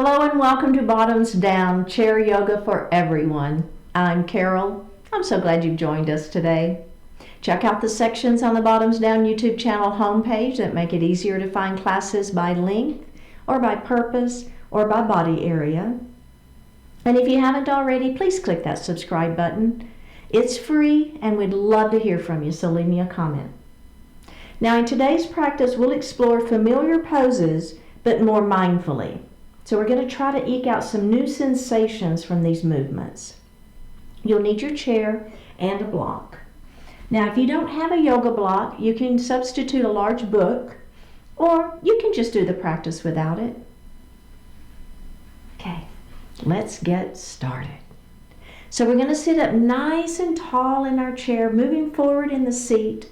Hello and welcome to Bottoms Down, Chair Yoga for Everyone. I'm Carol. I'm so glad you've joined us today. Check out the sections on the Bottoms Down YouTube channel homepage that make it easier to find classes by length or by purpose or by body area. And if you haven't already, please click that subscribe button. It's free and we'd love to hear from you, so leave me a comment. Now in today's practice, we'll explore familiar poses but more mindfully. So we're going to try to eke out some new sensations from these movements. You'll need your chair and a block. Now if you don't have a yoga block, you can substitute a large book, or you can just do the practice without it. Okay, let's get started. So we're going to sit up nice and tall in our chair, moving forward in the seat.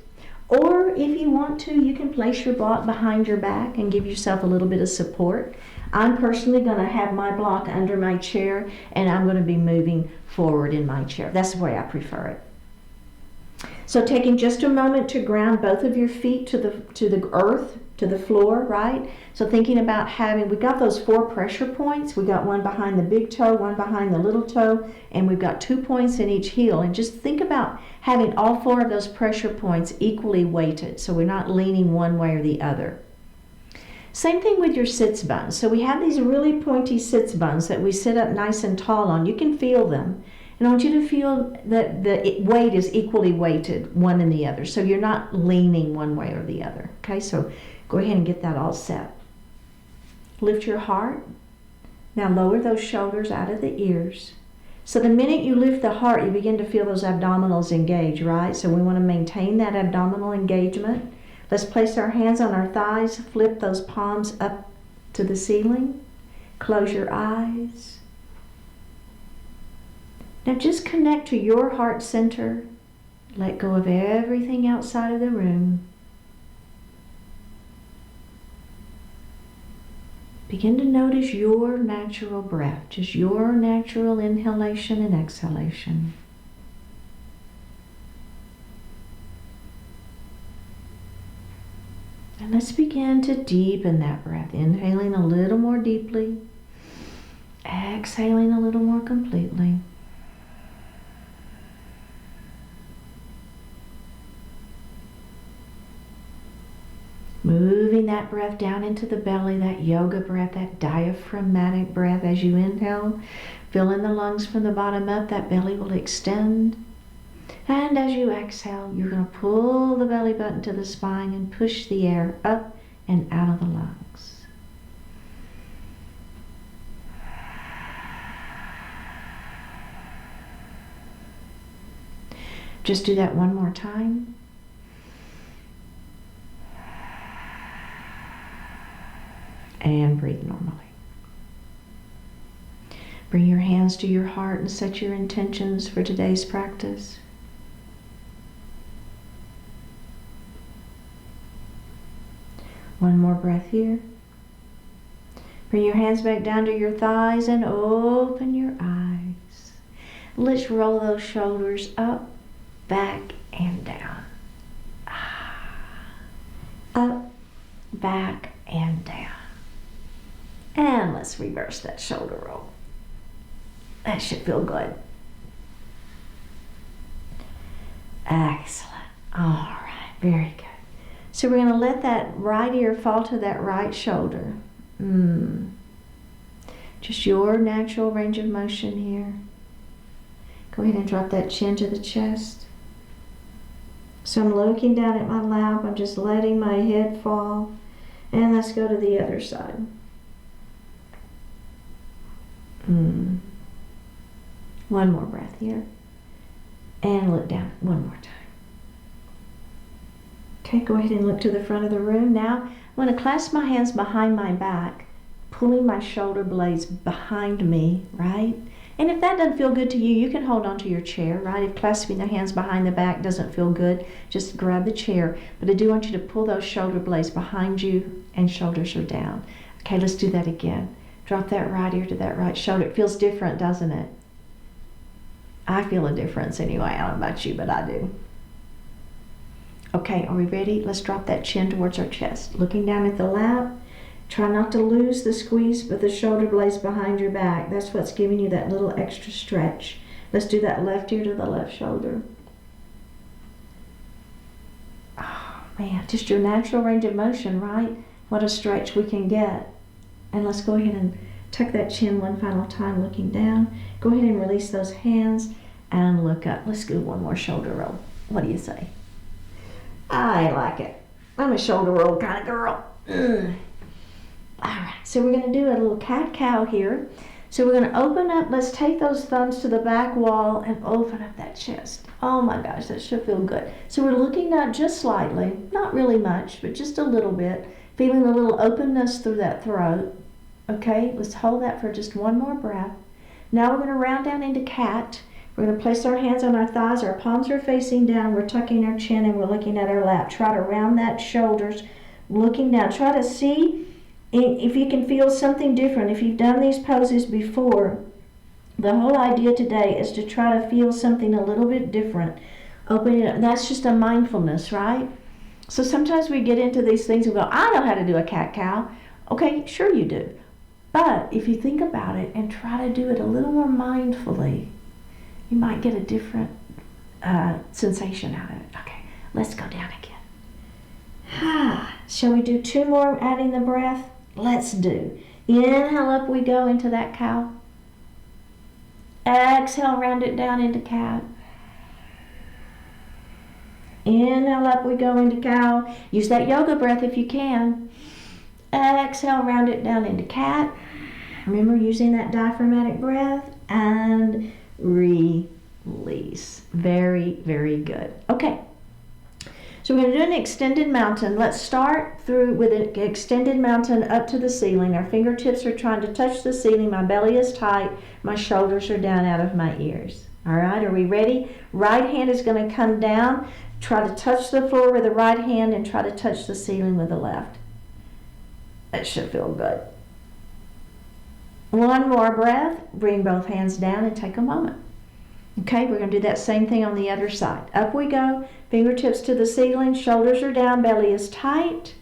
Or if you want to, you can place your block behind your back and give yourself a little bit of support. I'm personally going to have my block under my chair and I'm going to be moving forward in my chair. That's the way I prefer it. So taking just a moment to ground both of your feet to the earth, to the floor, right? So thinking about we got those 4 pressure points. We got one behind the big toe, one behind the little toe, and we've got 2 points in each heel. And just think about having all 4 of those pressure points equally weighted, so we're not leaning one way or the other. Same thing with your sits bones. So we have these really pointy sits bones that we sit up nice and tall on. You can feel them. And I want you to feel that the weight is equally weighted, one and the other. So you're not leaning one way or the other. Okay, so go ahead and get that all set. Lift your heart. Now lower those shoulders out of the ears. So the minute you lift the heart, you begin to feel those abdominals engage, right? So we want to maintain that abdominal engagement. Let's place our hands on our thighs, flip those palms up to the ceiling. Close your eyes. Now just connect to your heart center. Let go of everything outside of the room. Begin to notice your natural breath, just your natural inhalation and exhalation. And let's begin to deepen that breath, inhaling a little more deeply, exhaling a little more completely. Moving that breath down into the belly, that yoga breath, that diaphragmatic breath as you inhale. Filling the lungs from the bottom up, that belly will extend. And as you exhale, you're going to pull the belly button to the spine and push the air up and out of the lungs. Just do that one more time. And breathe normally. Bring your hands to your heart and set your intentions for today's practice. One more breath here. Bring your hands back down to your thighs and open your eyes. Let's roll those shoulders up, back, and down. Up, back, and down. And let's reverse that shoulder roll. That should feel good. Excellent. All right, very good. So we're going to let that right ear fall to that right shoulder. Just your natural range of motion here. Go ahead and drop that chin to the chest. So I'm looking down at my lap. I'm just letting my head fall. And let's go to the other side. One more breath here. And look down one more time. Okay, go ahead and look to the front of the room. Now, I'm going to clasp my hands behind my back, pulling my shoulder blades behind me, right? And if that doesn't feel good to you, you can hold on to your chair, right? If clasping the hands behind the back doesn't feel good, just grab the chair. But I do want you to pull those shoulder blades behind you and shoulders are down. Okay, let's do that again. Drop that right ear to that right shoulder. It feels different, doesn't it? I feel a difference anyway. I don't know about you, but I do. Okay, are we ready? Let's drop that chin towards our chest. Looking down at the lap, Try not to lose the squeeze with the shoulder blades behind your back. That's what's giving you that little extra stretch. Let's do that left ear to the left shoulder. Oh man, just your natural range of motion, right? What a stretch we can get. And let's go ahead and tuck that chin one final time, looking down. Go ahead and release those hands and look up. Let's do one more shoulder roll. What do you say? I like it. I'm a shoulder roll kind of girl. All right, so we're going to do a little cat-cow here. So we're going to open up, let's take those thumbs to the back wall and open up that chest. Oh my gosh, that should feel good. So we're looking down just slightly, not really much, but just a little bit, feeling a little openness through that throat. Okay, let's hold that for just one more breath. Now we're going to round down into cat. We're going to place our hands on our thighs, our palms are facing down, we're tucking our chin and we're looking at our lap. Try to round that shoulders, looking down. Try to see if you can feel something different. If you've done these poses before, the whole idea today is to try to feel something a little bit different. Open it up. That's just a mindfulness, right? So sometimes we get into these things and go, I know how to do a cat-cow. Okay, sure you do. But if you think about it and try to do it a little more mindfully, you might get a different sensation out of it. Okay, let's go down again. Shall we do two more, adding the breath? Let's do. Inhale, up we go into that cow. Exhale, round it down into cat. Inhale, up we go into cow. Use that yoga breath if you can. Exhale, round it down into cat. Remember using that diaphragmatic breath and release. Very, very good. Okay. So we're going to do an extended mountain. Let's start through with an extended mountain up to the ceiling. Our fingertips are trying to touch the ceiling. My belly is tight. My shoulders are down out of my ears. All right, are we ready? Right hand is going to come down. Try to touch the floor with the right hand and try to touch the ceiling with the left. That should feel good. One more breath. Bring both hands down and take a moment. Okay, we're going to do that same thing on the other side. Up we go. Fingertips to the ceiling. Shoulders are down. Belly is tight.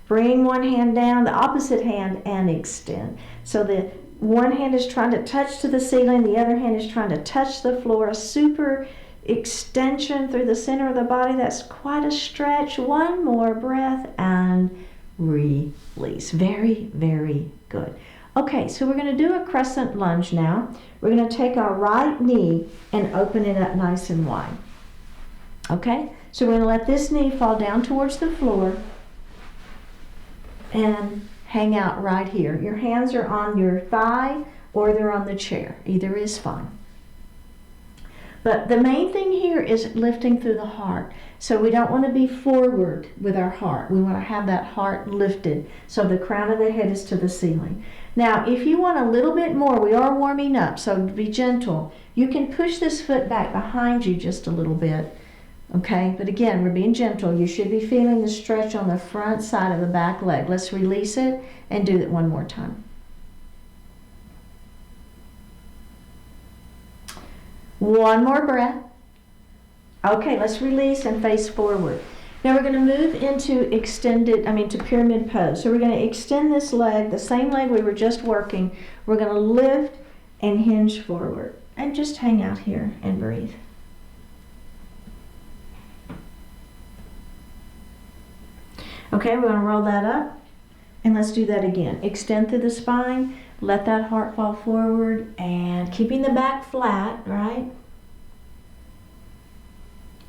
Bring one hand down, the opposite hand, and extend. So the one hand is trying to touch to the ceiling. The other hand is trying to touch the floor. A super extension through the center of the body. That's quite a stretch. One more breath and release. Very, very good. Okay, so we're going to do a crescent lunge now. We're going to take our right knee and open it up nice and wide. Okay, so we're going to let this knee fall down towards the floor and hang out right here. Your hands are on your thigh or they're on the chair. Either is fine. But the main thing here is lifting through the heart. So we don't want to be forward with our heart. We want to have that heart lifted so the crown of the head is to the ceiling. Now, if you want a little bit more, we are warming up, so be gentle. You can push this foot back behind you just a little bit. Okay, but again, we're being gentle. You should be feeling the stretch on the front side of the back leg. Let's release it and do it one more time. One more breath. Okay, let's release and face forward. Now we're going to move into to pyramid pose. So we're going to extend this leg, the same leg we were just working. We're going to lift and hinge forward. And just hang out here and breathe. Okay, we're going to roll that up. And let's do that again. Extend through the spine. Let that heart fall forward. And keeping the back flat, right?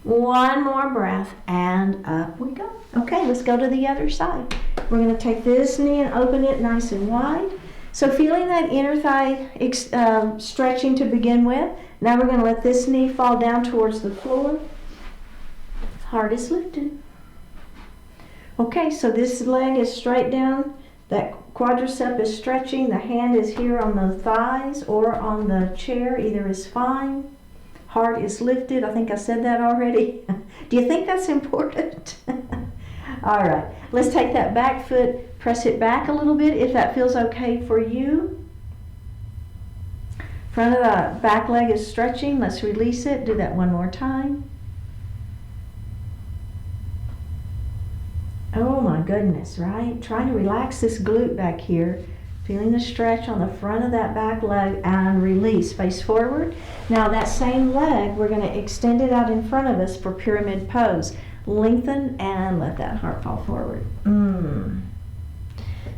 One more breath, and up we go. Okay, let's go to the other side. We're going to take this knee and open it nice and wide. So feeling that inner thigh stretching to begin with. Now we're going to let this knee fall down towards the floor. Heart is lifted. Okay, so this leg is straight down. That quadricep is stretching. The hand is here on the thighs or on the chair. Either is fine. Heart is lifted. I think I said that already. Do you think that's important? All right. Let's take that back foot, press it back a little bit if that feels okay for you. Front of the back leg is stretching. Let's release it. Do that one more time. Oh my goodness, right? Trying to relax this glute back here. Feeling the stretch on the front of that back leg and release. Face forward. Now that same leg, we're going to extend it out in front of us for pyramid pose. Lengthen and let that heart fall forward.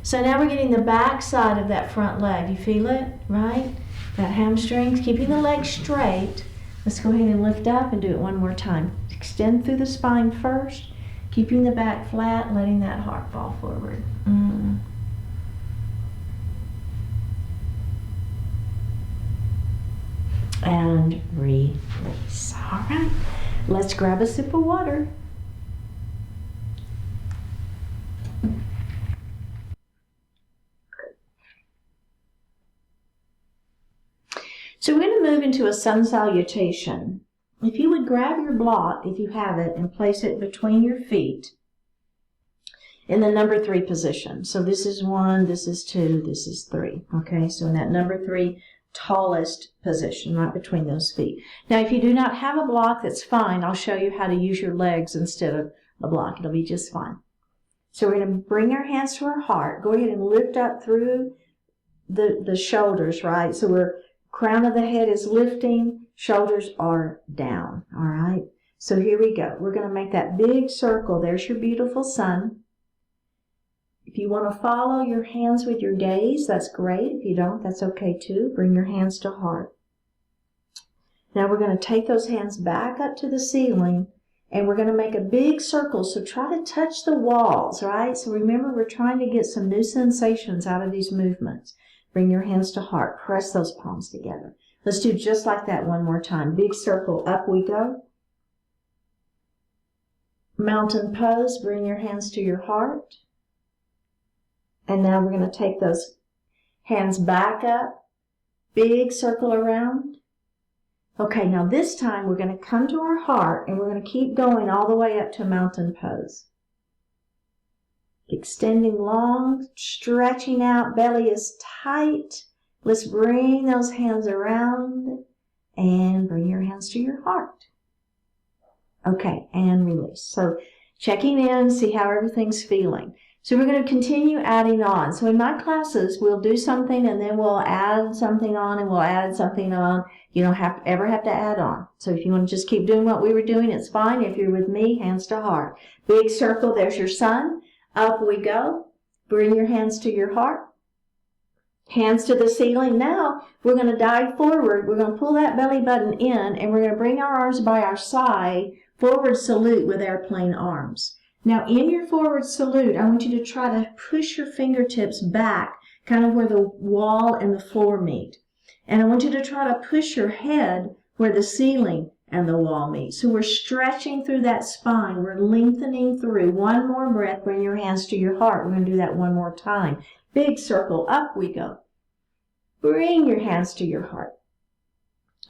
So now we're getting the back side of that front leg. You feel it, right? That hamstrings, keeping the leg straight. Let's go ahead and lift up and do it one more time. Extend through the spine first, keeping the back flat, letting that heart fall forward. And release. All right, let's grab a sip of water. So we're going to move into a Sun Salutation. If you would grab your block, if you have it, and place it between your feet in the number 3 position. So this is 1, this is 2, this is 3. Okay, so in that number 3 tallest position, right between those feet. Now, if you do not have a block, that's fine. I'll show you how to use your legs instead of a block. It'll be just fine. So we're going to bring our hands to our heart. Go ahead and lift up through the shoulders, right? So we're crown of the head is lifting, shoulders are down, all right? So here we go. We're going to make that big circle. There's your beautiful sun. If you want to follow your hands with your gaze, that's great. If you don't, that's okay too. Bring your hands to heart. Now we're going to take those hands back up to the ceiling, and we're going to make a big circle. So try to touch the walls, right? So remember, we're trying to get some new sensations out of these movements. Bring your hands to heart. Press those palms together. Let's do just like that one more time. Big circle, up we go. Mountain pose, bring your hands to your heart. And now we're going to take those hands back up. Big circle around. Okay, now this time we're going to come to our heart and we're going to keep going all the way up to mountain pose. Extending long, stretching out, belly is tight. Let's bring those hands around and bring your hands to your heart. Okay, and release. So checking in, see how everything's feeling. So we're going to continue adding on. So in my classes, we'll do something and then we'll add something on and we'll add something on. You don't ever have to add on. So if you want to just keep doing what we were doing, it's fine. If you're with me, hands to heart. Big circle, there's your sun. Up we go. Bring your hands to your heart. Hands to the ceiling. Now we're going to dive forward. We're going to pull that belly button in and we're going to bring our arms by our side. Forward salute with airplane arms. Now in your forward salute, I want you to try to push your fingertips back, kind of where the wall and the floor meet. And I want you to try to push your head where the ceiling and the wall meet. So we're stretching through that spine. We're lengthening through. One more breath. Bring your hands to your heart. We're going to do that one more time. Big circle. Up we go. Bring your hands to your heart.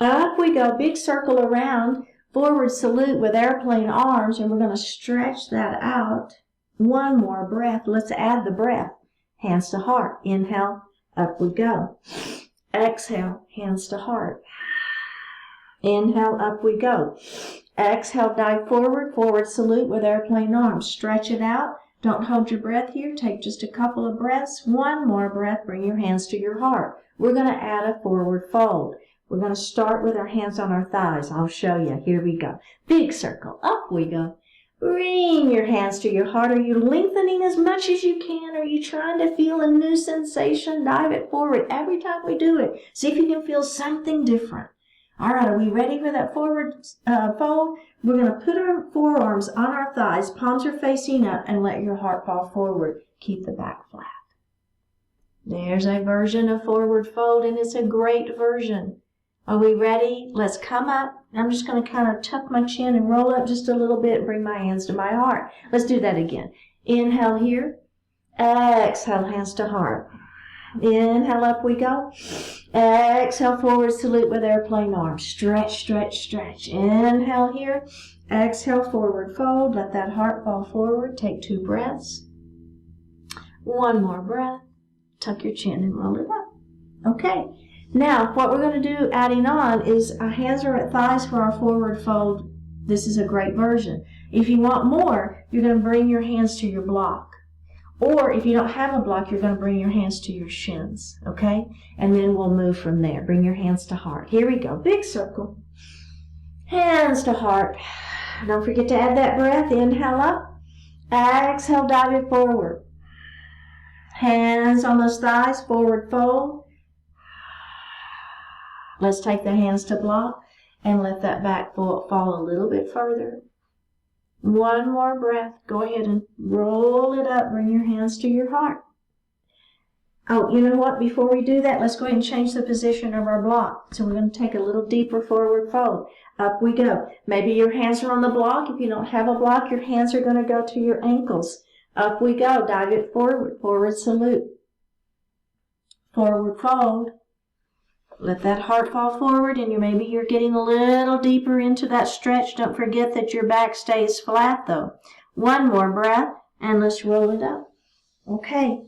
Up we go. Big circle around. Forward salute with airplane arms, and we're going to stretch that out. One more breath. Let's add the breath. Hands to heart. Inhale, up we go. Exhale, hands to heart. Inhale, up we go. Exhale, dive forward. Forward salute with airplane arms. Stretch it out. Don't hold your breath here. Take just a couple of breaths. One more breath. Bring your hands to your heart. We're going to add a forward fold. We're going to start with our hands on our thighs. I'll show you. Here we go. Big circle. Up we go. Bring your hands to your heart. Are you lengthening as much as you can? Are you trying to feel a new sensation? Dive it forward every time we do it. See if you can feel something different. All right, are we ready for that forward fold? We're going to put our forearms on our thighs. Palms are facing up and let your heart fall forward. Keep the back flat. There's a version of forward fold, and it's a great version. Are we ready? Let's come up. I'm just going to kind of tuck my chin and roll up just a little bit and bring my hands to my heart. Let's do that again. Inhale here. Exhale, hands to heart. Inhale, up we go. Exhale, forward salute with airplane arms. Stretch, stretch, stretch. Inhale here. Exhale, forward fold. Let that heart fall forward. Take 2 breaths. One more breath. Tuck your chin and roll it up. Okay. Now, what we're going to do adding on is our hands are at thighs for our forward fold This is a great version. If you want more, you're going to bring your hands to your block. Or if you don't have a block, you're going to bring your hands to your shins, okay? And then we'll move from there. Bring your hands to heart. Here we go. Big circle. Hands to heart. Don't forget to add that breath. Inhale up. Exhale, dive it forward. Hands on those thighs, forward fold. Let's take the hands to block and let that back fall a little bit further. One more breath. Go ahead and roll it up. Bring your hands to your heart. Oh, you know what? Before we do that, let's go ahead and change the position of our block. So we're going to take a little deeper forward fold. Up we go. Maybe your hands are on the block. If you don't have a block, your hands are going to go to your ankles. Up we go. Dive it forward. Forward salute. Forward fold. Let that heart fall forward, and maybe you're getting a little deeper into that stretch. Don't forget that your back stays flat, though. One more breath, and let's roll it up. Okay,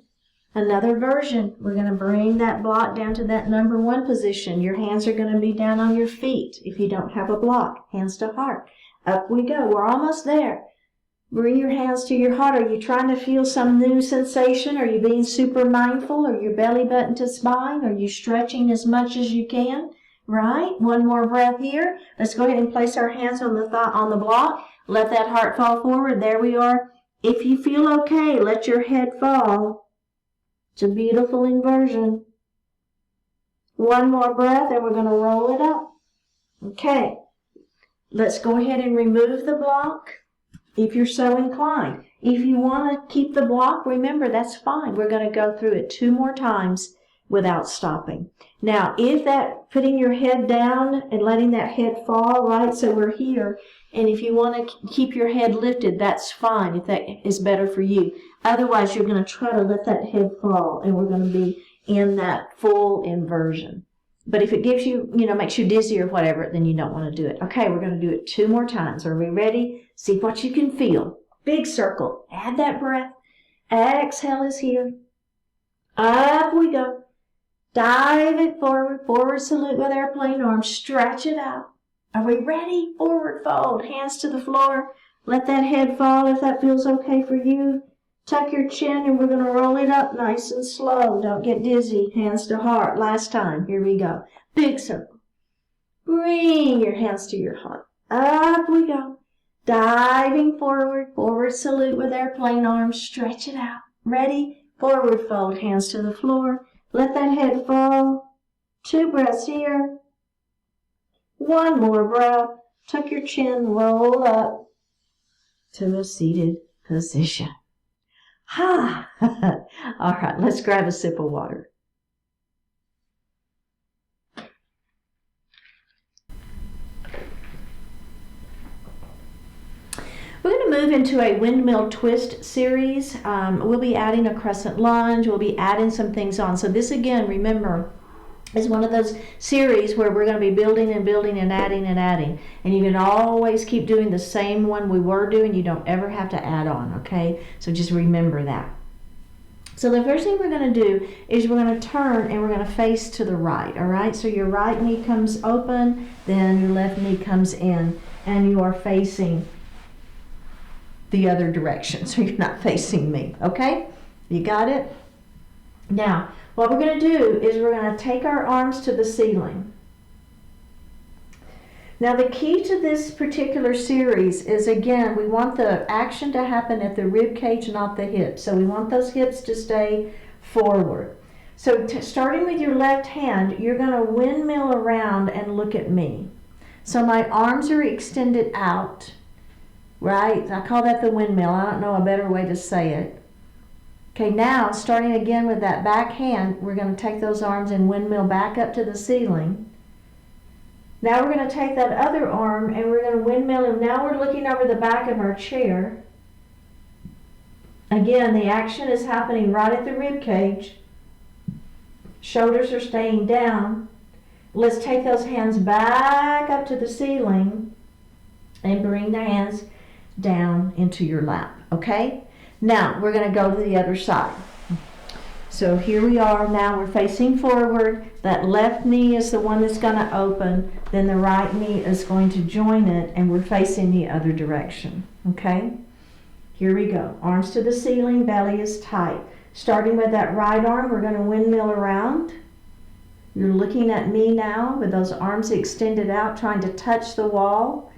another version. We're going to bring that block down to that number 1 position. Your hands are going to be down on your feet if you don't have a block. Hands to heart. Up we go. We're almost there. Bring your hands to your heart. Are you trying to feel some new sensation? Are you being super mindful? Are your belly button to spine? Are you stretching as much as you can? Right? One more breath here. Let's go ahead and place our hands on the block. Let that heart fall forward. There we are. If you feel okay, let your head fall. It's a beautiful inversion. One more breath, and we're going to roll it up. Okay. Let's go ahead and remove the block. If you're so inclined. If you want to keep the block, remember, that's fine. We're going to go through it 2 more times without stopping. Now, if that putting your head down and letting that head fall, right, so we're here, and if you want to keep your head lifted, that's fine if that is better for you. Otherwise, you're going to try to let that head fall, and we're going to be in that full inversion. But if it gives you, makes you dizzy or whatever, then you don't want to do it. Okay, we're going to do it 2 more times. Are we ready? See what you can feel. Big circle. Add that breath. Exhale is here. Up we go. Dive it forward. Forward salute with airplane arms. Stretch it out. Are we ready? Forward fold. Hands to the floor. Let that head fall if that feels okay for you. Tuck your chin, and we're going to roll it up nice and slow. Don't get dizzy. Hands to heart. Last time. Here we go. Big circle. Bring your hands to your heart. Up we go. Diving forward. Forward salute with airplane arms. Stretch it out. Ready? Forward fold. Hands to the floor. Let that head fall. 2 breaths here. One more breath. Tuck your chin. Roll up to a seated position. Ha! All right, let's grab a sip of water. We're going to move into a windmill twist series. We'll be adding a crescent lunge. We'll be adding some things on. So this, again, remember, is one of those series where we're going to be building and building and adding and adding. And you can always keep doing the same one we were doing. You don't ever have to add on, okay? So just remember that. So the first thing we're going to do is we're going to turn and we're going to face to the right, all right? So your right knee comes open, then your left knee comes in, and you are facing the other direction. So you're not facing me, okay? You got it? Now, what we're going to do is we're going to take our arms to the ceiling. Now the key to this particular series is, again, we want the action to happen at the rib cage, not the hips. So we want those hips to stay forward. So starting with your left hand, you're going to windmill around and look at me. So my arms are extended out, right? I call that the windmill. I don't know a better way to say it. Okay, now starting again with that back hand, we're going to take those arms and windmill back up to the ceiling. Now we're going to take that other arm and we're going to windmill, and now we're looking over the back of our chair. Again, the action is happening right at the rib cage. Shoulders are staying down. Let's take those hands back up to the ceiling and bring the hands down into your lap, okay? Now we're going to go to the other side. So here we are, now we're facing forward. That left knee is the one that's going to open, then the right knee is going to join it, and we're facing the other direction, okay? Here we go, arms to the ceiling, belly is tight. Starting with that right arm, we're going to windmill around. You're looking at me now with those arms extended out, trying to touch the wall.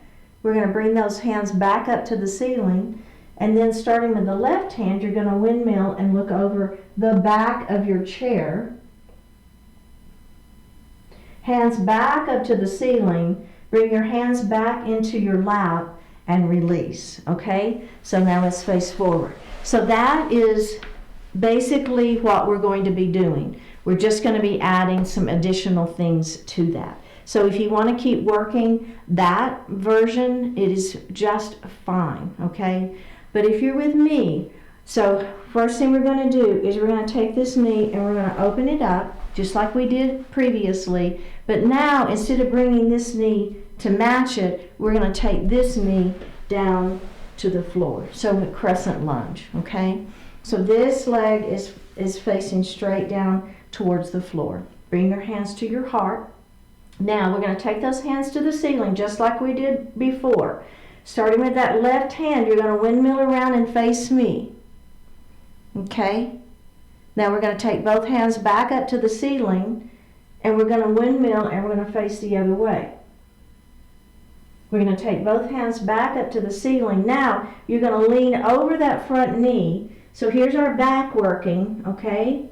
We're going to bring those hands back up to the ceiling. And then starting with the left hand, you're going to windmill and look over the back of your chair. Hands back up to the ceiling. Bring your hands back into your lap and release. Okay? So now let's face forward. So that is basically what we're going to be doing. We're just going to be adding some additional things to that. So if you want to keep working that version, it is just fine. Okay? But if you're with me, so first thing we're going to do is we're going to take this knee and we're going to open it up just like we did previously. But now instead of bringing this knee to match it, we're going to take this knee down to the floor. So a crescent lunge, okay? So this leg is facing straight down towards the floor. Bring your hands to your heart. Now we're going to take those hands to the ceiling just like we did before. Starting with that left hand, you're going to windmill around and face me. Okay? Now we're going to take both hands back up to the ceiling, and we're going to windmill and we're going to face the other way. We're going to take both hands back up to the ceiling. Now you're going to lean over that front knee. So here's our back working, okay?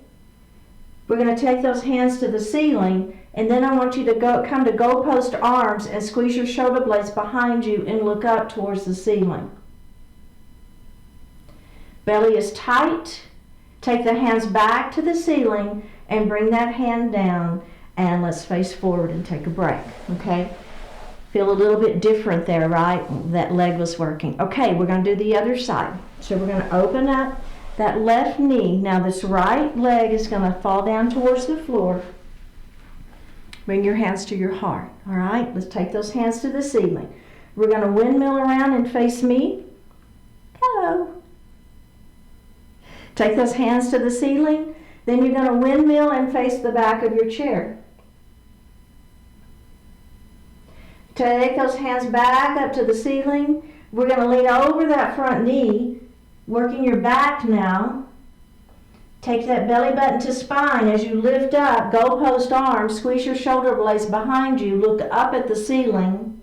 We're going to take those hands to the ceiling, and then I want you to come to goalpost arms and squeeze your shoulder blades behind you and look up towards the ceiling. Belly is tight. Take the hands back to the ceiling and bring that hand down, and let's face forward and take a break, okay? Feel a little bit different there, right? That leg was working. Okay, we're going to do the other side. So we're going to open up that left knee. Now this right leg is going to fall down towards the floor. Bring your hands to your heart, all right? Let's take those hands to the ceiling. We're going to windmill around and face me. Hello. Take those hands to the ceiling. Then you're going to windmill and face the back of your chair. Take those hands back up to the ceiling. We're going to lean over that front knee, working your back now. Take that belly button to spine as you lift up, goalpost arms, squeeze your shoulder blades behind you, look up at the ceiling.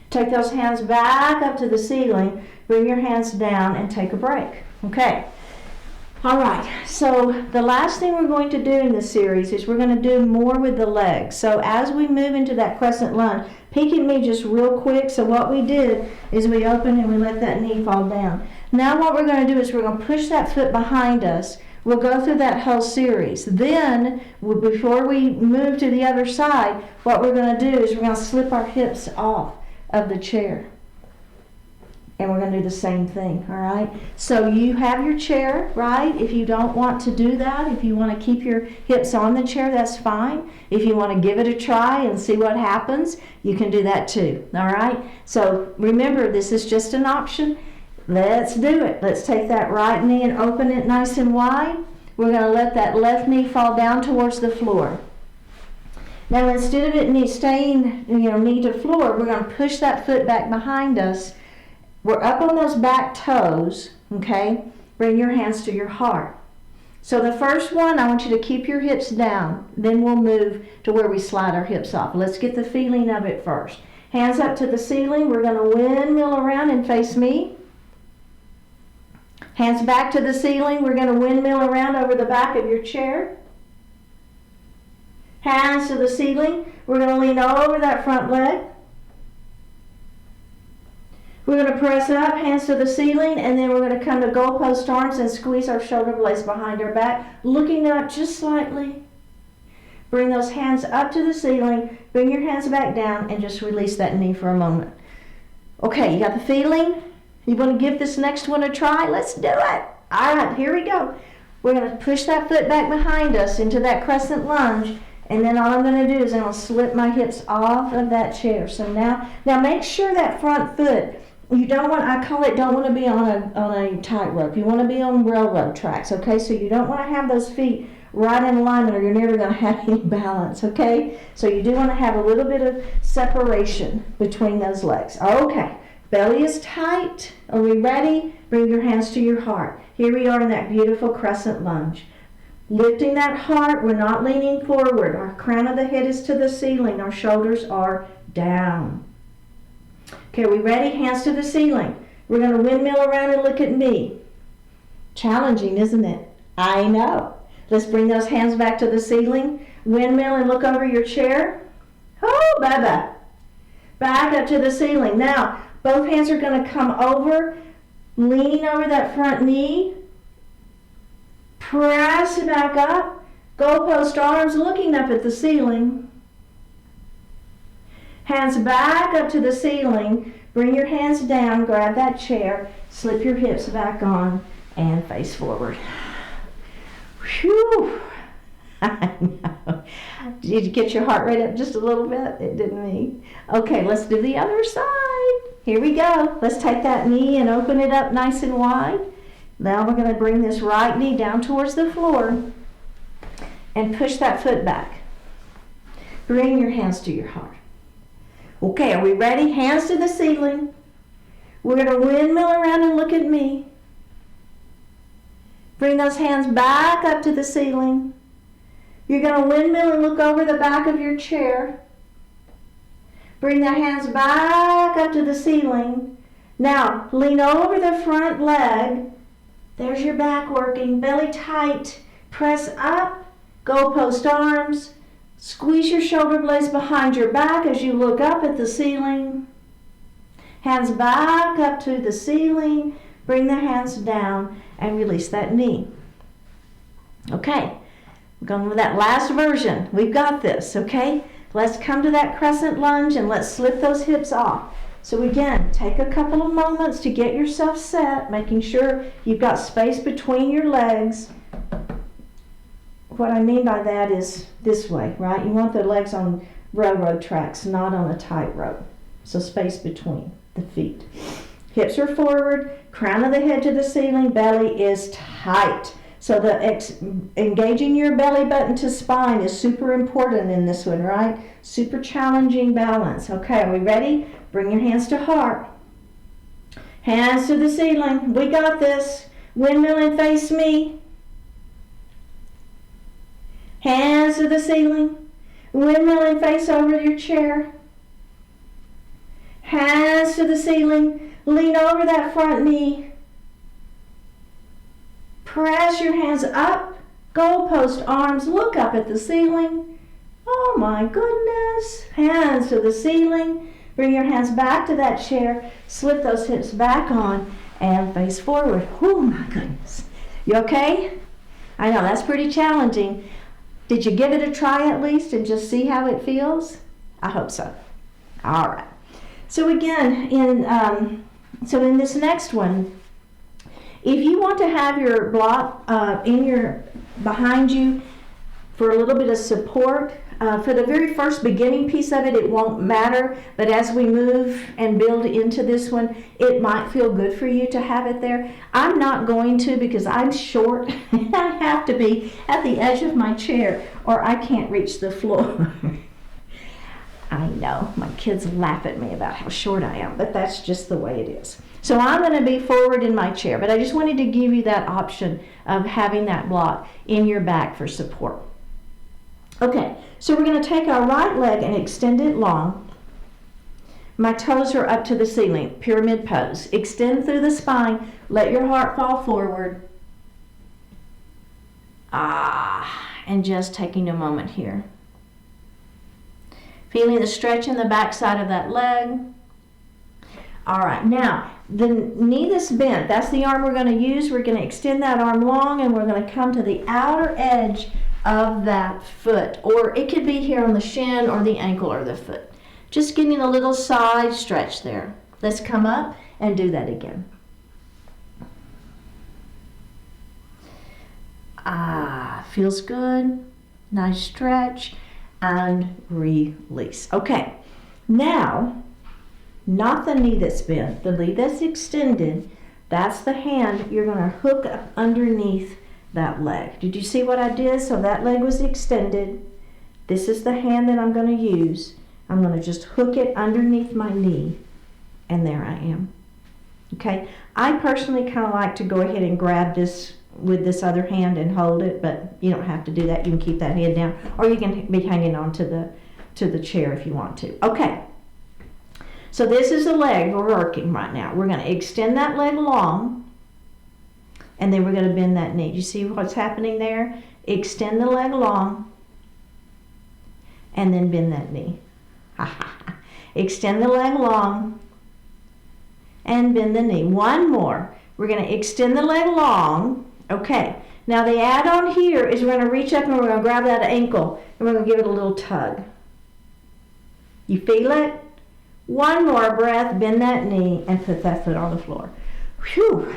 Take those hands back up to the ceiling, bring your hands down and take a break. Okay. All right, so the last thing we're going to do in this series is we're going to do more with the legs. So as we move into that crescent lunge, peek at me just real quick. So what we did is we opened and we let that knee fall down. Now what we're going to do is we're going to push that foot behind us. We'll go through that whole series. Then, before we move to the other side, what we're going to do is we're going to slip our hips off of the chair. And we're going to do the same thing, all right? So you have your chair, right? If you don't want to do that, if you want to keep your hips on the chair, that's fine. If you want to give it a try and see what happens, you can do that too, all right? So remember, this is just an option. Let's do it. Let's take that right knee and open it nice and wide. We're going to let that left knee fall down towards the floor. Now instead of it staying, knee to floor, we're going to push that foot back behind us. We're up on those back toes, okay? Bring your hands to your heart. So the first one, I want you to keep your hips down. Then we'll move to where we slide our hips off. Let's get the feeling of it first. Hands up to the ceiling. We're going to windmill around and face me. Hands back to the ceiling. We're going to windmill around over the back of your chair. Hands to the ceiling. We're going to lean over that front leg. We're going to press up, hands to the ceiling, and then we're going to come to goalpost arms and squeeze our shoulder blades behind our back, looking up just slightly. Bring those hands up to the ceiling, bring your hands back down, and just release that knee for a moment. Okay, you got the feeling? You want to give this next one a try? Let's do it. All right, here we go. We're going to push that foot back behind us into that crescent lunge, and then all I'm going to do is I'm going to slip my hips off of that chair. So now make sure that front foot you don't want, I call it, don't want to be on a tightrope. You want to be on railroad tracks, okay? So you don't want to have those feet right in alignment or you're never going to have any balance, okay? So you do want to have a little bit of separation between those legs. Okay, belly is tight. Are we ready? Bring your hands to your heart. Here we are in that beautiful crescent lunge. Lifting that heart, we're not leaning forward. Our crown of the head is to the ceiling. Our shoulders are down. Okay, are we ready? Hands to the ceiling. We're going to windmill around and look at me. Challenging, isn't it? I know. Let's bring those hands back to the ceiling. Windmill and look over your chair. Oh, Baba. Back up to the ceiling. Now, both hands are going to come over, leaning over that front knee. Press it back up. Goalpost arms looking up at the ceiling. Hands back up to the ceiling. Bring your hands down. Grab that chair. Slip your hips back on and face forward. Whew. I know. Did you get your heart rate up just a little bit? It didn't me. Okay, let's do the other side. Here we go. Let's take that knee and open it up nice and wide. Now we're going to bring this right knee down towards the floor and push that foot back. Bring your hands to your heart. Okay, are we ready? Hands to the ceiling. We're going to windmill around and look at me. Bring those hands back up to the ceiling. You're going to windmill and look over the back of your chair. Bring the hands back up to the ceiling. Now, lean over the front leg. There's your back working. Belly tight. Press up. Goalpost arms. Squeeze your shoulder blades behind your back as you look up at the ceiling. Hands back up to the ceiling. Bring the hands down and release that knee. Okay, we're going with that last version. We've got this, okay? Let's come to that crescent lunge and let's slip those hips off. So again, take a couple of moments to get yourself set, making sure you've got space between your legs. What I mean by that is this way, right? You want the legs on railroad tracks, not on a tightrope. So space between the feet. Hips are forward, crown of the head to the ceiling, belly is tight. So engaging your belly button to spine is super important in this one, right? Super challenging balance. Okay, are we ready? Bring your hands to heart. Hands to the ceiling. We got this. Windmill and face me. Hands to the ceiling. Windmill and face over your chair. Hands to the ceiling. Lean over that front knee. Press your hands up. Goalpost arms. Look up at the ceiling. Oh my goodness. Hands to the ceiling. Bring your hands back to that chair. Slip those hips back on and face forward. Oh my goodness. You okay? I know that's pretty challenging. Did you give it a try at least and just see how it feels? I hope so. All right. So again, in this next one, if you want to have your block behind you for a little bit of support, for the very first beginning piece of it, it won't matter. But as we move and build into this one, it might feel good for you to have it there. I'm not going to because I'm short and I have to be at the edge of my chair or I can't reach the floor. I know, my kids laugh at me about how short I am, but that's just the way it is. So I'm going to be forward in my chair, but I just wanted to give you that option of having that block in your back for support. Okay, so we're going to take our right leg and extend it long. My toes are up to the ceiling, pyramid pose. Extend through the spine, let your heart fall forward. And just taking a moment here. Feeling the stretch in the back side of that leg. All right, now the knee that's bent, that's the arm we're going to use. We're going to extend that arm long and we're going to come to the outer edge of that foot, or it could be here on the shin or the ankle or the foot. Just getting a little side stretch there. Let's come up and do that again. Feels good. Nice stretch and release. Okay, now not the knee that's bent. The knee that's extended, that's the hand you're going to hook up underneath that leg. Did you see what I did? So that leg was extended. This is the hand that I'm going to use. I'm going to just hook it underneath my knee, and there I am. Okay, I personally kind of like to go ahead and grab this with this other hand and hold it, but you don't have to do that. You can keep that head down, or you can be hanging on to the chair if you want to. Okay, so this is the leg we're working right now. We're going to extend that leg long, and then we're going to bend that knee. You see what's happening there? Extend the leg long, and then bend that knee. Extend the leg long, and bend the knee. One more. We're going to extend the leg long. Okay, now the add-on here is we're going to reach up and we're going to grab that ankle and we're going to give it a little tug. You feel it? One more breath, bend that knee and put that foot on the floor. Whew.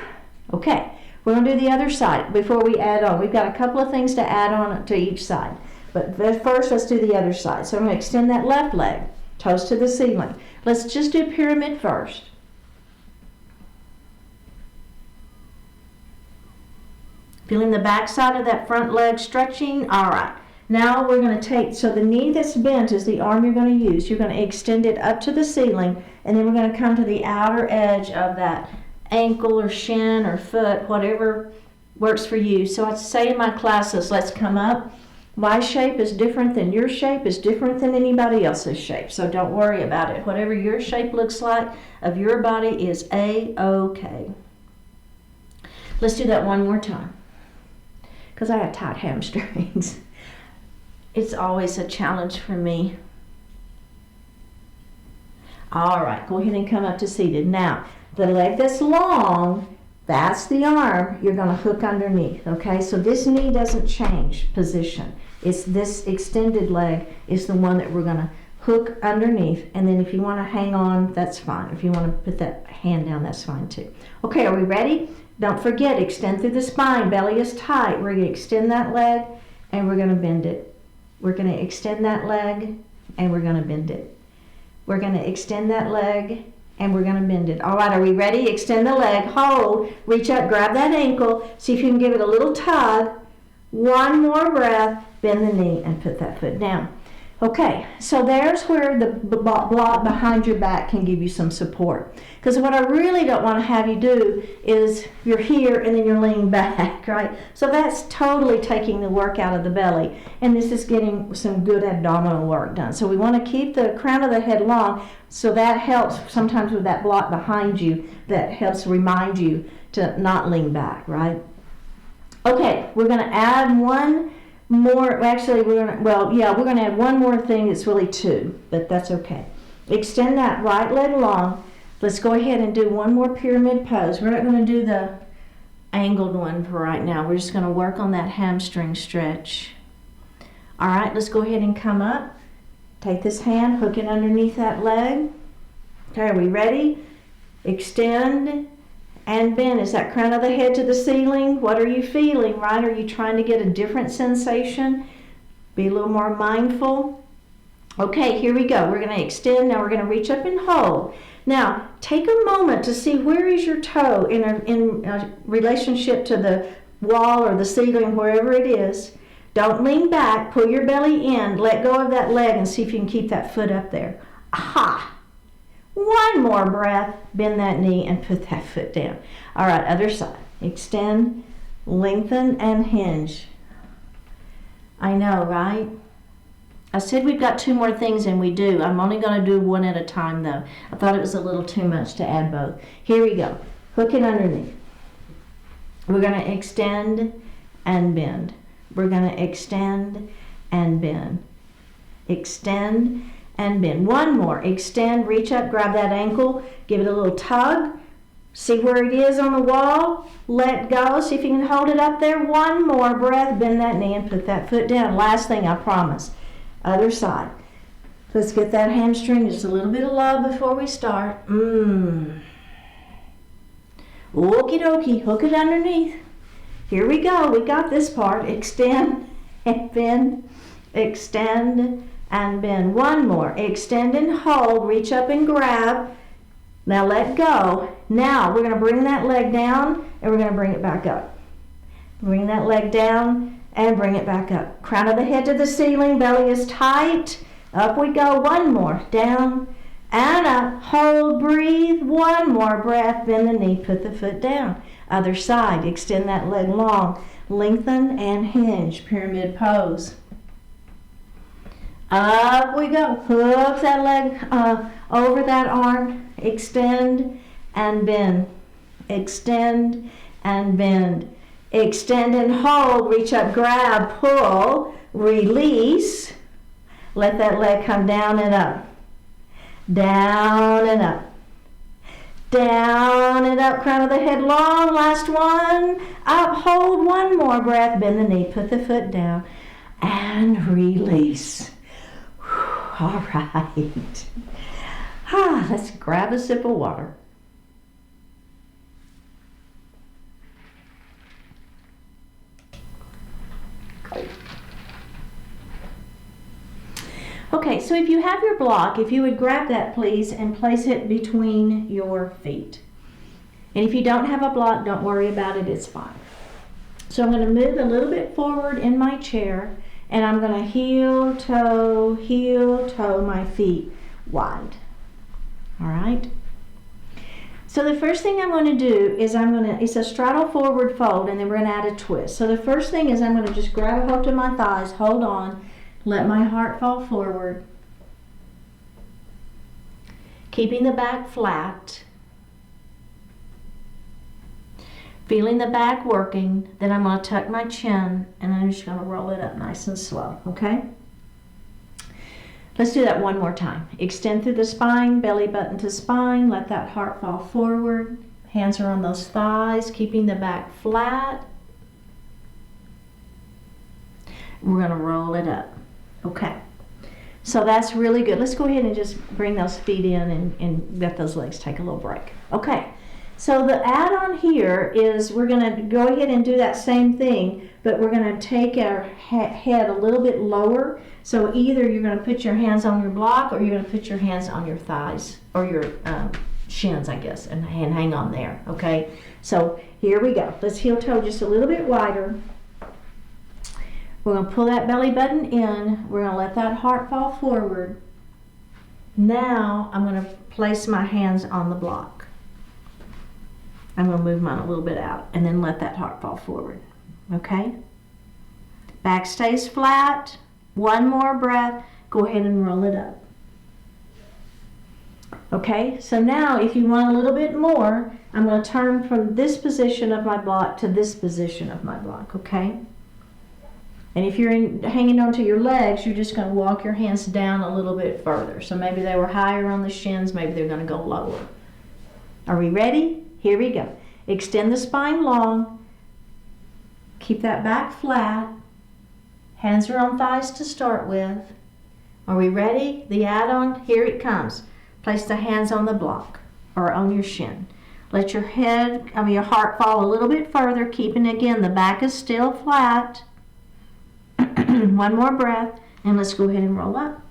Okay, we're going to do the other side before we add on. We've got a couple of things to add on to each side. But first, let's do the other side. So I'm going to extend that left leg, toes to the ceiling. Let's just do pyramid first. Feeling the back side of that front leg stretching? All right. Now we're going to take, so the knee that's bent is the arm you're going to use. You're going to extend it up to the ceiling, and then we're going to come to the outer edge of that ankle or shin or foot, whatever works for you. So I say in my classes, let's come up. My shape is different than your shape, is different than anybody else's shape. So don't worry about it. Whatever your shape looks like of your body is A-OK. Let's do that one more time, because I have tight hamstrings. It's always a challenge for me. All right, go ahead and come up to seated. Now, the leg that's long, that's the arm you're going to hook underneath, okay? So this knee doesn't change position. It's this extended leg is the one that we're going to hook underneath, and then if you want to hang on, that's fine. If you want to put that hand down, that's fine too. Okay, are we ready? Don't forget, extend through the spine. Belly is tight. We're going to extend that leg, and we're going to bend it. We're going to extend that leg, and we're going to bend it. We're going to extend that leg, and we're going to bend it. All right, are we ready? Extend the leg, hold, reach up, grab that ankle. See if you can give it a little tug. One more breath, bend the knee, and put that foot down. Okay, so there's where the block behind your back can give you some support. Because what I really don't want to have you do is you're here and then you're leaning back, right? So that's totally taking the work out of the belly. And this is getting some good abdominal work done. So we want to keep the crown of the head long, so that helps sometimes with that block behind you, that helps remind you to not lean back, right? Okay, we're going to add one more, actually we're going to add one more thing. It's really two, but that's okay. Extend that right leg long. Let's go ahead and do one more pyramid pose. We're not going to do the angled one for right now. We're just going to work on that hamstring stretch. All right, let's go ahead and come up. Take this hand, hook it underneath that leg. Okay, are we ready? Extend and bend. Is that crown of the head to the ceiling? What are you feeling, right? Are you trying to get a different sensation? Be a little more mindful. Okay, here we go. We're going to extend. Now we're going to reach up and hold. Now, take a moment to see where is your toe in a relationship to the wall or the ceiling, wherever it is. Don't lean back. Pull your belly in. Let go of that leg and see if you can keep that foot up there. Aha! One more breath. Bend that knee and put that foot down. All right, other side. Extend, lengthen, and hinge. I know, right? I said we've got two more things, and we do. I'm only going to do one at a time, though. I thought it was a little too much to add both. Here we go. Hook it underneath. We're going to extend and bend. We're going to extend and bend. Extend and bend. One more. Extend, reach up, grab that ankle, give it a little tug. See where it is on the wall. Let go. See if you can hold it up there. One more breath. Bend that knee and put that foot down. Last thing, I promise. Other side. Let's get that hamstring just a little bit of love before we start. Okie dokie. Hook it underneath. Here we go. We got this part. Extend and bend. Extend and bend. One more. Extend and hold. Reach up and grab. Now let go. Now we're going to bring that leg down and we're going to bring it back up. Bring that leg down and bring it back up. Crown of the head to the ceiling, belly is tight. Up we go. One more. Down and up. Hold, breathe. One more breath. Bend the knee, put the foot down. Other side. Extend that leg long. Lengthen and hinge. Pyramid pose. Up we go. Hook that leg over that arm. Extend and bend. Extend and bend. Extend and hold. Reach up, grab, pull, release. Let that leg come down and up. Down and up. Down and up. Crown of the head long. Last one. Up. Hold one more breath. Bend the knee. Put the foot down. And release. All right. Let's grab a sip of water. Okay, so if you have your block, if you would grab that please and place it between your feet. And if you don't have a block, don't worry about it, it's fine. So I'm going to move a little bit forward in my chair and I'm going to heel, toe my feet wide. All right? So the first thing I'm going to do is it's a straddle forward fold and then we're going to add a twist. So the first thing is I'm going to just grab a hold to my thighs, hold on. Let my heart fall forward, keeping the back flat, feeling the back working. Then I'm going to tuck my chin and I'm just going to roll it up nice and slow, okay? Let's do that one more time. Extend through the spine, belly button to spine, let that heart fall forward. Hands are on those thighs, keeping the back flat. We're going to roll it up. Okay, so that's really good. Let's go ahead and just bring those feet in and let those legs take a little break. Okay, so the add-on here is we're going to go ahead and do that same thing, but we're going to take our head a little bit lower. So either you're going to put your hands on your block or you're going to put your hands on your thighs or your shins, I guess, and hang on there. Okay, so here we go. Let's heel toe just a little bit wider. We're going to pull that belly button in. We're going to let that heart fall forward. Now I'm going to place my hands on the block. I'm going to move mine a little bit out and then let that heart fall forward. Okay? Back stays flat. One more breath. Go ahead and roll it up. Okay? So now if you want a little bit more, I'm going to turn from this position of my block to this position of my block. Okay? And if you're hanging onto your legs, you're just going to walk your hands down a little bit further. So maybe they were higher on the shins, maybe they're going to go lower. Are we ready? Here we go. Extend the spine long. Keep that back flat. Hands are on thighs to start with. Are we ready? The add-on, here it comes. Place the hands on the block or on your shin. Let your heart fall a little bit further, keeping again the back is still flat. One more breath, and let's go ahead and roll up.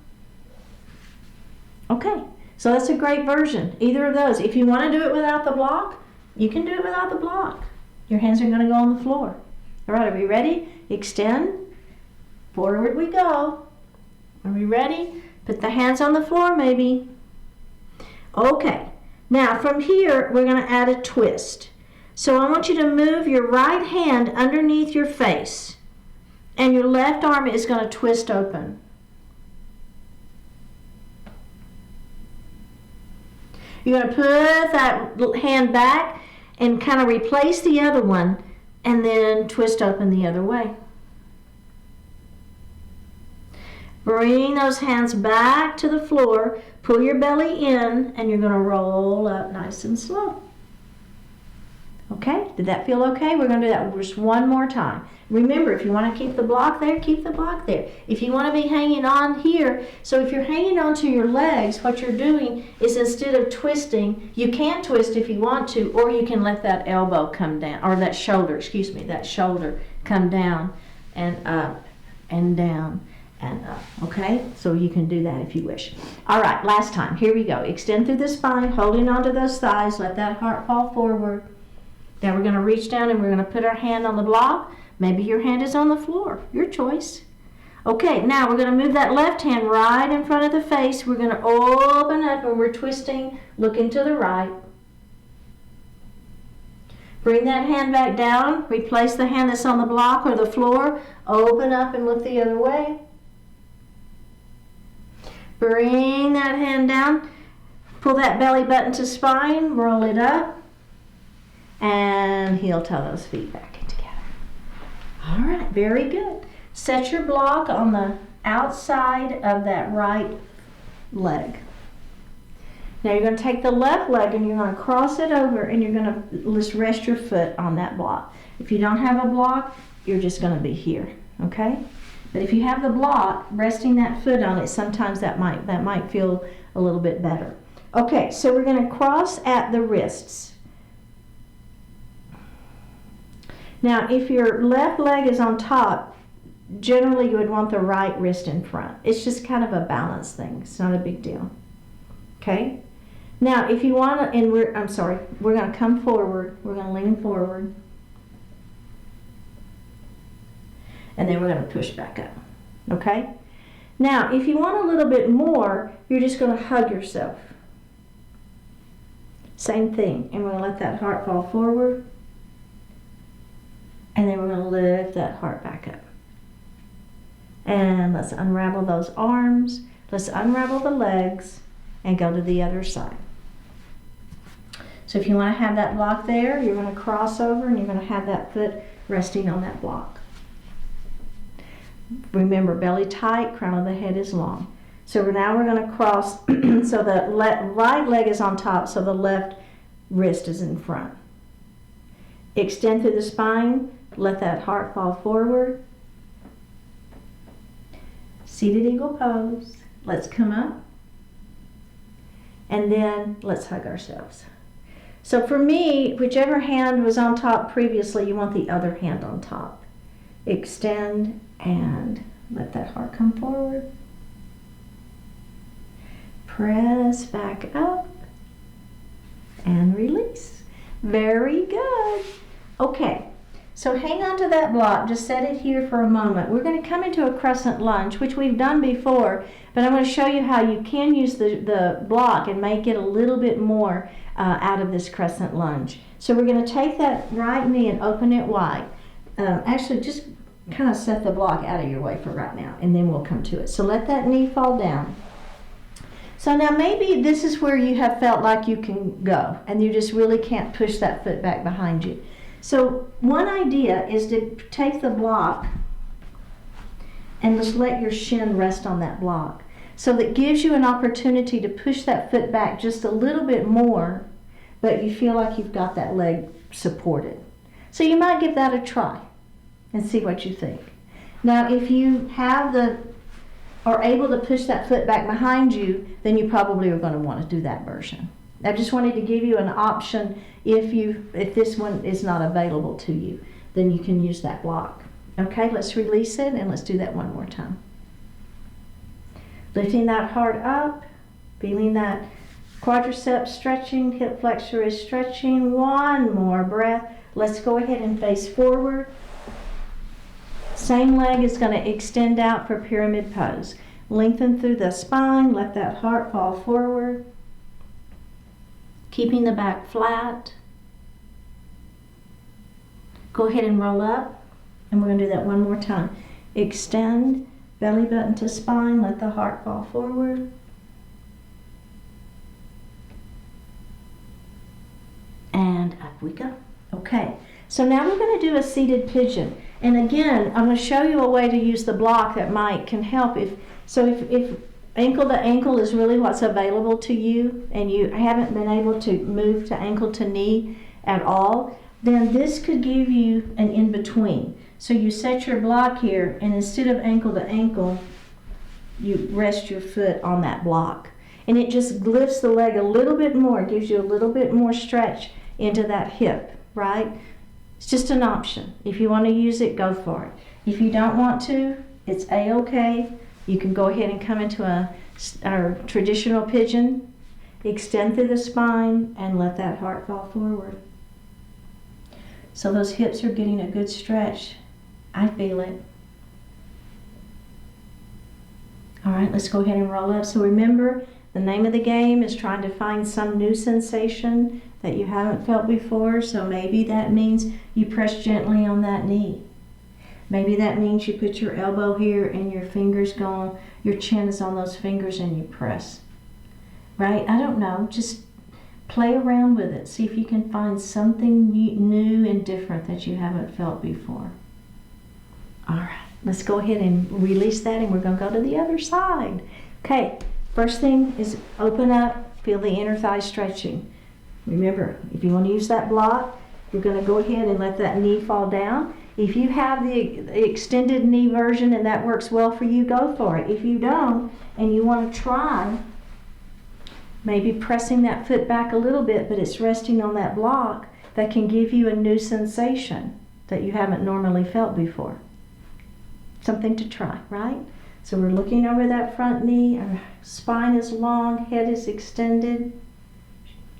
Okay, so that's a great version. Either of those. If you want to do it without the block, you can do it without the block. Your hands are going to go on the floor. All right, are we ready? Extend. Forward we go. Are we ready? Put the hands on the floor maybe. Okay, now from here, we're going to add a twist. So I want you to move your right hand underneath your face. And your left arm is going to twist open. You're going to put that hand back and kind of replace the other one and then twist open the other way. Bring those hands back to the floor, pull your belly in, and you're going to roll up nice and slow. Okay, did that feel okay? We're going to do that just one more time. Remember, if you want to keep the block there, keep the block there. If you want to be hanging on here, so if you're hanging onto your legs, what you're doing is instead of twisting, you can twist if you want to, or you can let that elbow come down, or that shoulder come down and up and down and up, okay? So you can do that if you wish. All right, last time. Here we go. Extend through the spine, holding onto those thighs. Let that heart fall forward. Now we're going to reach down and we're going to put our hand on the block. Maybe your hand is on the floor. Your choice. Okay, now we're going to move that left hand right in front of the face. We're going to open up and we're twisting, looking to the right. Bring that hand back down. Replace the hand that's on the block or the floor. Open up and look the other way. Bring that hand down. Pull that belly button to spine. Roll it up. And heel toe those feet back in together. All right, very good. Set your block on the outside of that right leg. Now you're going to take the left leg and you're going to cross it over and you're going to just rest your foot on that block. If you don't have a block, you're just going to be here, okay? But if you have the block, resting that foot on it, sometimes that might feel a little bit better. Okay, so we're going to cross at the wrists. Now, if your left leg is on top, generally you would want the right wrist in front. It's just kind of a balance thing. It's not a big deal. Okay? Now, if you want to, and we're going to come forward. We're going to lean forward. And then we're going to push back up. Okay? Now, if you want a little bit more, you're just going to hug yourself. Same thing. And we're going to let that heart fall forward. And then we're going to lift that heart back up. And let's unravel those arms. Let's unravel the legs and go to the other side. So if you want to have that block there, you're going to cross over and you're going to have that foot resting on that block. Remember, belly tight, crown of the head is long. So now we're going to cross so the right leg is on top, so the left wrist is in front. Extend through the spine. Let that heart fall forward. Seated eagle pose. Let's come up. And then let's hug ourselves. So for me, whichever hand was on top previously, you want the other hand on top. Extend and let that heart come forward. Press back up and release. Very good. Okay. So hang on to that block, just set it here for a moment. We're going to come into a crescent lunge, which we've done before, but I'm going to show you how you can use the block and make it a little bit more out of this crescent lunge. So we're going to take that right knee and open it wide. Actually, just kind of set the block out of your way for right now, and then we'll come to it. So let that knee fall down. So now maybe this is where you have felt like you can go, and you just really can't push that foot back behind you. So one idea is to take the block and just let your shin rest on that block. So that gives you an opportunity to push that foot back just a little bit more, but you feel like you've got that leg supported. So you might give that a try and see what you think. Now if you are able to push that foot back behind you, then you probably are going to want to do that version. I just wanted to give you an option if this one is not available to you, then you can use that block. Okay, let's release it and let's do that one more time. Lifting that heart up, feeling that quadriceps stretching, hip flexor is stretching. One more breath. Let's go ahead and face forward. Same leg is going to extend out for pyramid pose. Lengthen through the spine, let that heart fall forward. Keeping the back flat. Go ahead and roll up, and we're going to do that one more time. Extend, belly button to spine, let the heart fall forward. And up we go. Okay, so now we're going to do a seated pigeon. And again, I'm going to show you a way to use the block that can help. If ankle to ankle is really what's available to you and you haven't been able to move to ankle to knee at all, then this could give you an in-between. So you set your block here, and instead of ankle to ankle, you rest your foot on that block. And it just lifts the leg a little bit more, gives you a little bit more stretch into that hip, right? It's just an option. If you want to use it, go for it. If you don't want to, it's A-okay. You can go ahead and come into our traditional pigeon, extend through the spine, and let that heart fall forward. So those hips are getting a good stretch. I feel it. All right, let's go ahead and roll up. So remember, the name of the game is trying to find some new sensation that you haven't felt before. So maybe that means you press gently on that knee. Maybe that means you put your elbow here and your fingers go, your chin is on those fingers and you press. Right? I don't know. Just play around with it. See if you can find something new and different that you haven't felt before. All right. Let's go ahead and release that, and we're going to go to the other side. Okay, first thing is open up, feel the inner thigh stretching. Remember, if you want to use that block, you're going to go ahead and let that knee fall down. If you have the extended knee version and that works well for you, go for it. If you don't, and you want to try, maybe pressing that foot back a little bit, but it's resting on that block, that can give you a new sensation that you haven't normally felt before. Something to try, right? So we're looking over that front knee, our spine is long, head is extended,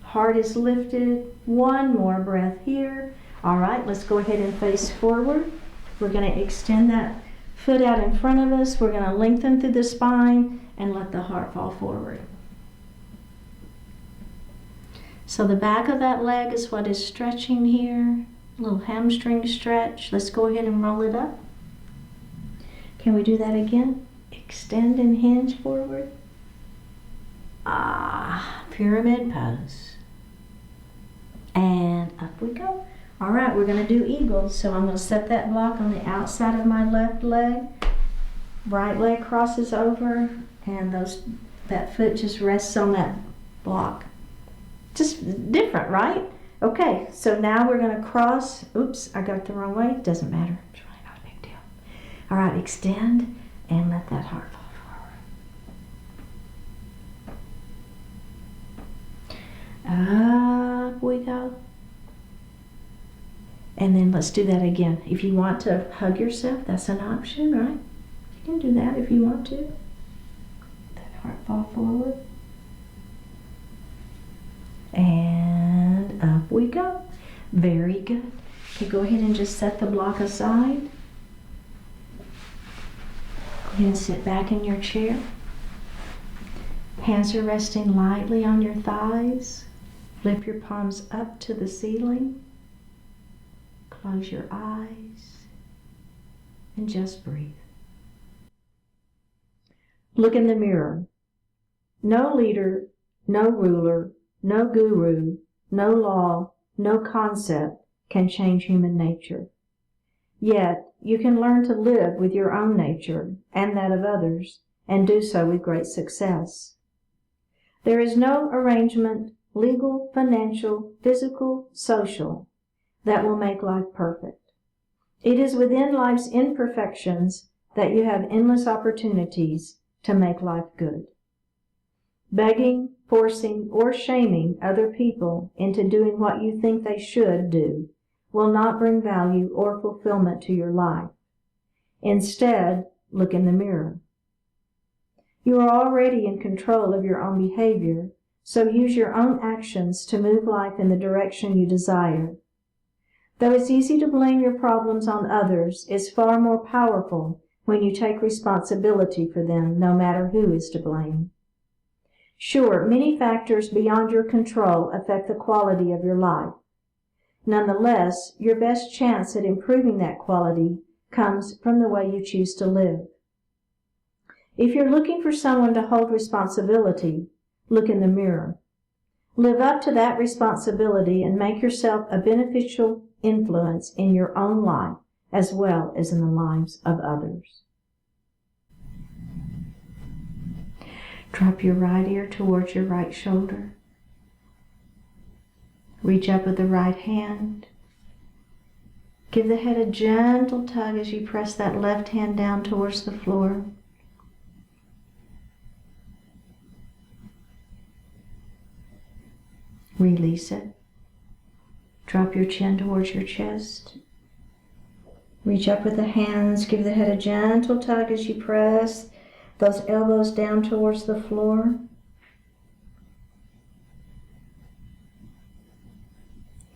heart is lifted. One more breath here. All right, let's go ahead and face forward. We're going to extend that foot out in front of us. We're going to lengthen through the spine and let the heart fall forward. So the back of that leg is what is stretching here. A little hamstring stretch. Let's go ahead and roll it up. Can we do that again? Extend and hinge forward. Pyramid pose. And up we go. All right, we're going to do eagles. So I'm going to set that block on the outside of my left leg. Right leg crosses over, and that foot just rests on that block. Just different, right? Okay, so now we're going to cross. Oops, I got it the wrong way. Doesn't matter. It's really not a big deal. All right, extend and let that heart fall forward. Up we go. And then let's do that again. If you want to hug yourself, that's an option, right? You can do that if you want to. Let that heart fall forward. And up we go. Very good. Okay, go ahead and just set the block aside. Go ahead and sit back in your chair. Hands are resting lightly on your thighs. Flip your palms up to the ceiling. Close your eyes and just breathe. Look in the mirror. No leader, no ruler, no guru, no law, no concept can change human nature. Yet, you can learn to live with your own nature and that of others, and do so with great success. There is no arrangement, legal, financial, physical, social, that will make life perfect. It is within life's imperfections that you have endless opportunities to make life good. Begging, forcing, or shaming other people into doing what you think they should do will not bring value or fulfillment to your life. Instead, look in the mirror. You are already in control of your own behavior, so use your own actions to move life in the direction you desire. Though it's easy to blame your problems on others, it's far more powerful when you take responsibility for them, no matter who is to blame. Sure, many factors beyond your control affect the quality of your life. Nonetheless, your best chance at improving that quality comes from the way you choose to live. If you're looking for someone to hold responsibility, look in the mirror. Live up to that responsibility and make yourself a beneficial influence in your own life as well as in the lives of others. Drop your right ear towards your right shoulder. Reach up with the right hand. Give the head a gentle tug as you press that left hand down towards the floor. Release it. Drop your chin towards your chest. Reach up with the hands. Give the head a gentle tug as you press Those elbows down towards the floor.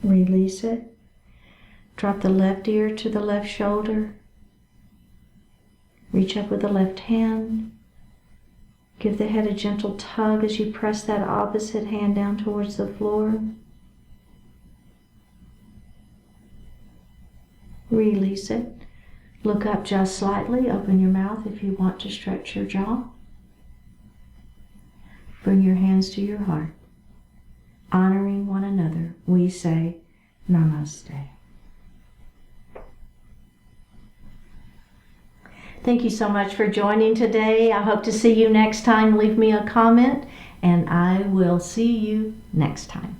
Release it. Drop the left ear to the left shoulder. Reach up with the left hand. Give the head a gentle tug as you press that opposite hand down towards the floor. Release it. Look up just slightly. Open your mouth if you want to stretch your jaw. Bring your hands to your heart. Honoring one another, we say Namaste. Thank you so much for joining today. I hope to see you next time. Leave me a comment, and I will see you next time.